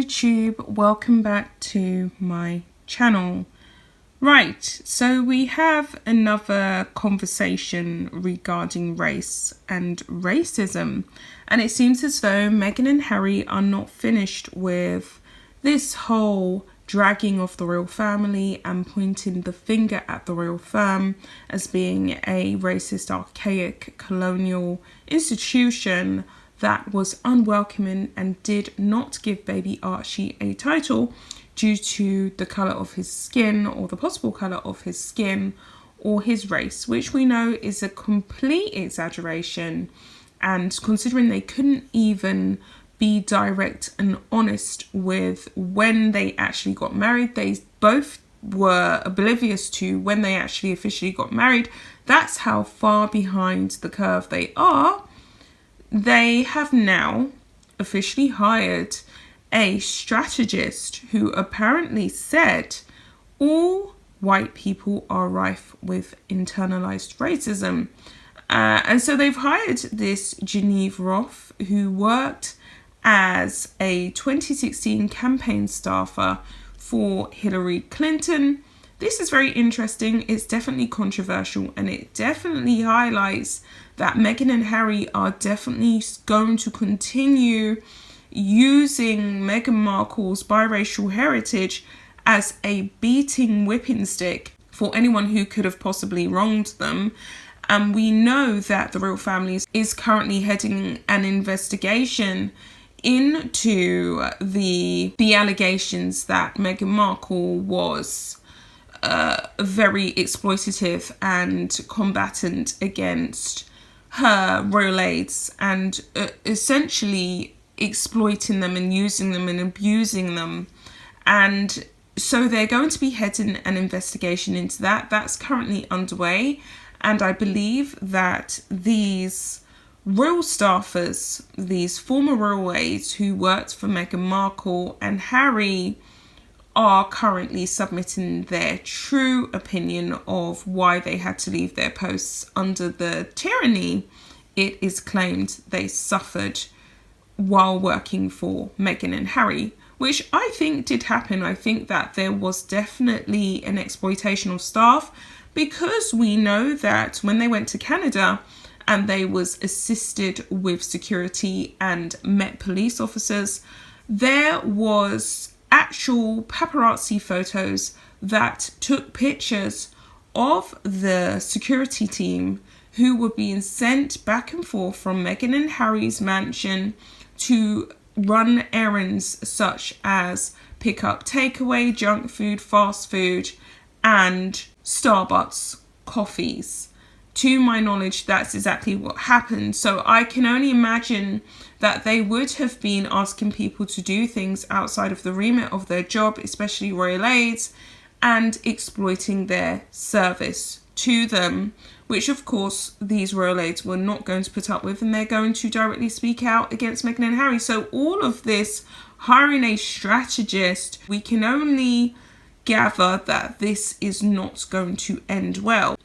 YouTube, welcome back to my channel. Right, so we have another conversation regarding race and racism, and it seems as though Meghan and Harry are not finished with this whole dragging of the royal family and pointing the finger at the royal firm as being a racist, archaic, colonial institution that was unwelcoming and did not give baby Archie a title due to the colour of his skin, or the possible colour of his skin, or his race, which we know is a complete exaggeration. And considering they couldn't even be direct and honest with when they actually got married, they both were oblivious to when they actually officially got married. That's how far behind the curve they are. They have now officially hired a strategist who apparently said all white people are rife with internalized racism. And so they've hired this Geneva Roth, who worked as a 2016 campaign staffer for Hillary Clinton. This is very interesting. It's definitely controversial, and it definitely highlights that Meghan and Harry are definitely going to continue using Meghan Markle's biracial heritage as a beating whipping stick for anyone who could have possibly wronged them. And we know that the royal family is currently heading an investigation into the allegations that Meghan Markle was very exploitative and combatant against her royal aides, and essentially exploiting them and using them and abusing them. And so they're going to be heading an investigation into that. That's currently underway, and I believe that these royal staffers, these former royal aides who worked for Meghan Markle and Harry, are currently submitting their true opinion of why they had to leave their posts under the tyranny it is claimed they suffered while working for Meghan and Harry, which I think did happen. I think that there was definitely an exploitation of staff, because we know that when they went to Canada and they was assisted with security and met police officers, there was actual paparazzi photos that took pictures of the security team who were being sent back and forth from Meghan and Harry's mansion to run errands such as pick up takeaway, junk food, fast food, and Starbucks coffees. To my knowledge, that's exactly what happened. So I can only imagine that they would have been asking people to do things outside of the remit of their job, especially royal aides, and exploiting their service to them, which of course these royal aides were not going to put up with, and they're going to directly speak out against Meghan and Harry. So all of this hiring a strategist, we can only gather that this is not going to end well.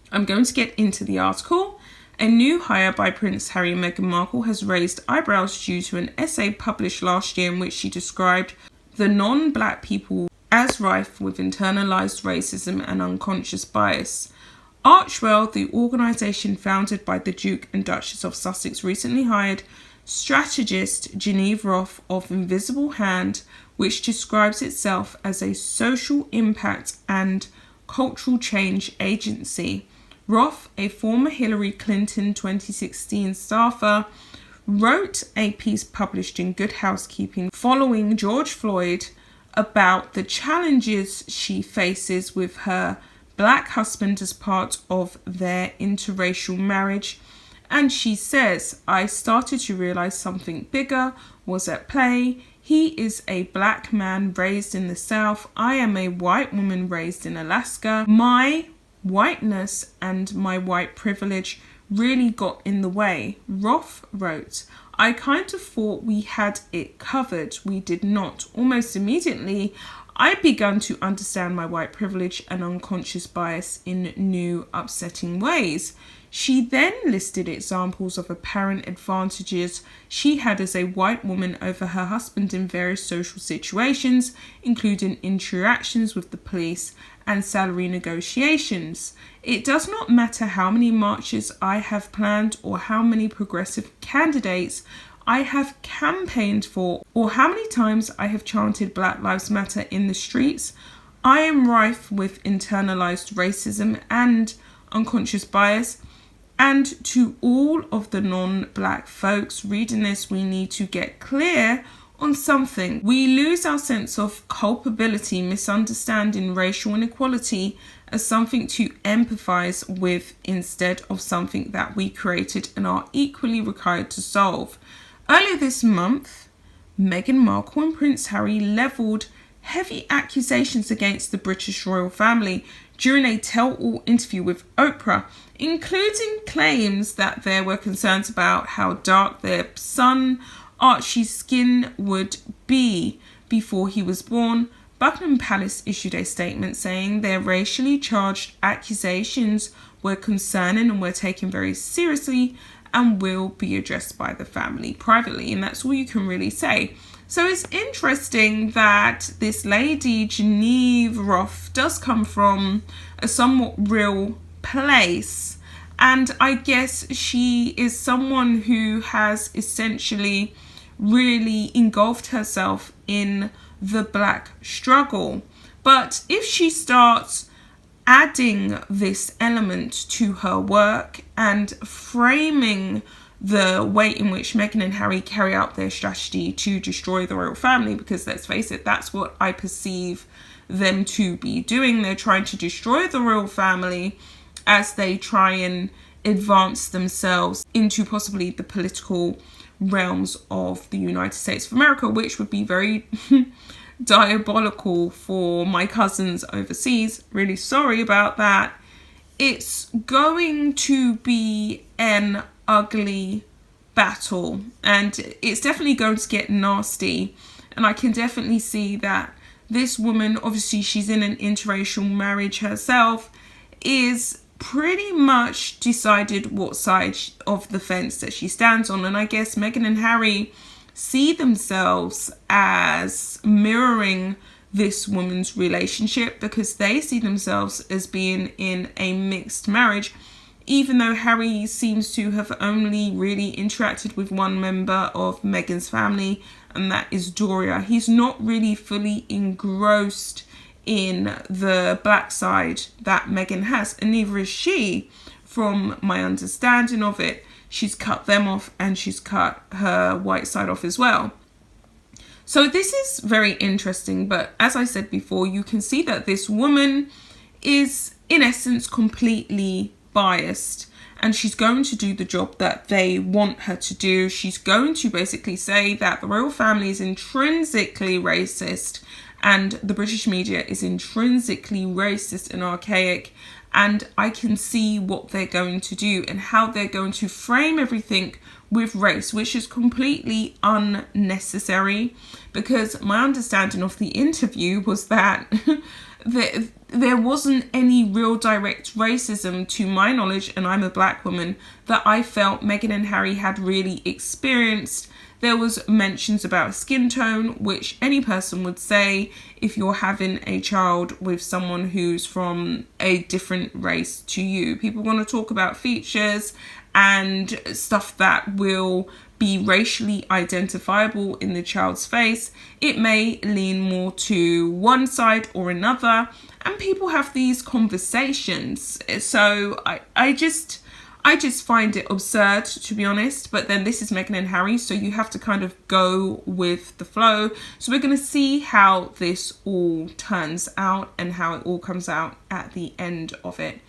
I'm going to get into the article. A new hire by Prince Harry and Meghan Markle has raised eyebrows due to an essay published last year in which she described the non-black people as rife with internalized racism and unconscious bias. Archwell, the organisation founded by the Duke and Duchess of Sussex, recently hired strategist Geneva Roth of Invisible Hand, which describes itself as a social impact and cultural change agency. Roth, a former Hillary Clinton 2016 staffer, wrote a piece published in Good Housekeeping following George Floyd about the challenges she faces with her black husband as part of their interracial marriage. And she says, "I started to realize something bigger was at play. He is a black man raised in the South. I am a white woman raised in Alaska. My whiteness and my white privilege really got in the way." Roth wrote, "I kind of thought we had it covered. We did not. Almost immediately, I began to understand my white privilege and unconscious bias in new, upsetting ways." She then listed examples of apparent advantages she had as a white woman over her husband in various social situations, including interactions with the police and salary negotiations. It does not matter how many marches I have planned or how many progressive candidates I have campaigned for or how many times I have chanted Black Lives Matter in the streets. I am rife with internalized racism and unconscious bias. And to all of the non-black folks reading this, we need to get clear on something. We lose our sense of culpability, misunderstanding racial inequality as something to empathize with instead of something that we created and are equally required to solve. Earlier this month, Meghan Markle and Prince Harry levelled heavy accusations against the British royal family during a tell-all interview with Oprah, including claims that there were concerns about how dark their son Archie's skin would be before he was born. Buckingham Palace issued a statement saying their racially charged accusations were concerning and were taken very seriously and will be addressed by the family privately, and that's all you can really say. So it's interesting that this lady, Geneva Roth, does come from a somewhat real place. And I guess she is someone who has essentially really engulfed herself in the black struggle. But if she starts adding this element to her work and framing the way in which Meghan and Harry carry out their strategy to destroy the royal family, because let's face it, that's what I perceive them to be doing. They're trying to destroy the royal family as they try and advance themselves into possibly the political realms of the United States of America, which would be very diabolical for my cousins overseas. Really sorry about that. It's going to be an ugly battle, and it's definitely going to get nasty. And I can definitely see that this woman, obviously she's in an interracial marriage herself, is pretty much decided what side of the fence that she stands on. And I guess Meghan and Harry see themselves as mirroring this woman's relationship, because they see themselves as being in a mixed marriage, even though Harry seems to have only really interacted with one member of Meghan's family, and that is Doria. He's not really fully engrossed in the black side that Meghan has, and neither is she, from my understanding of it. She's cut them off and she's cut her white side off as well. So this is very interesting, but as I said before, you can see that this woman is in essence completely biased, and she's going to do the job that they want her to do. She's going to basically say that the royal family is intrinsically racist and the British media is intrinsically racist and archaic, and I can see what they're going to do and how they're going to frame everything with race, which is completely unnecessary, because my understanding of the interview was that there wasn't any real direct racism, to my knowledge, and I'm a black woman, that I felt Meghan and Harry had really experienced. There was mentions about skin tone, which any person would say if you're having a child with someone who's from a different race to you. People want to talk about features and stuff that will be racially identifiable in the child's face. It may lean more to one side or another, and people have these conversations. So I just find it absurd, to be honest. But then this is Meghan and Harry, so you have to kind of go with the flow. So we're going to see how this all turns out and how it all comes out at the end of it.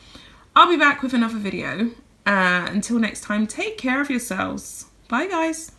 I'll be back with another video. Until next time, take care of yourselves. Bye, guys.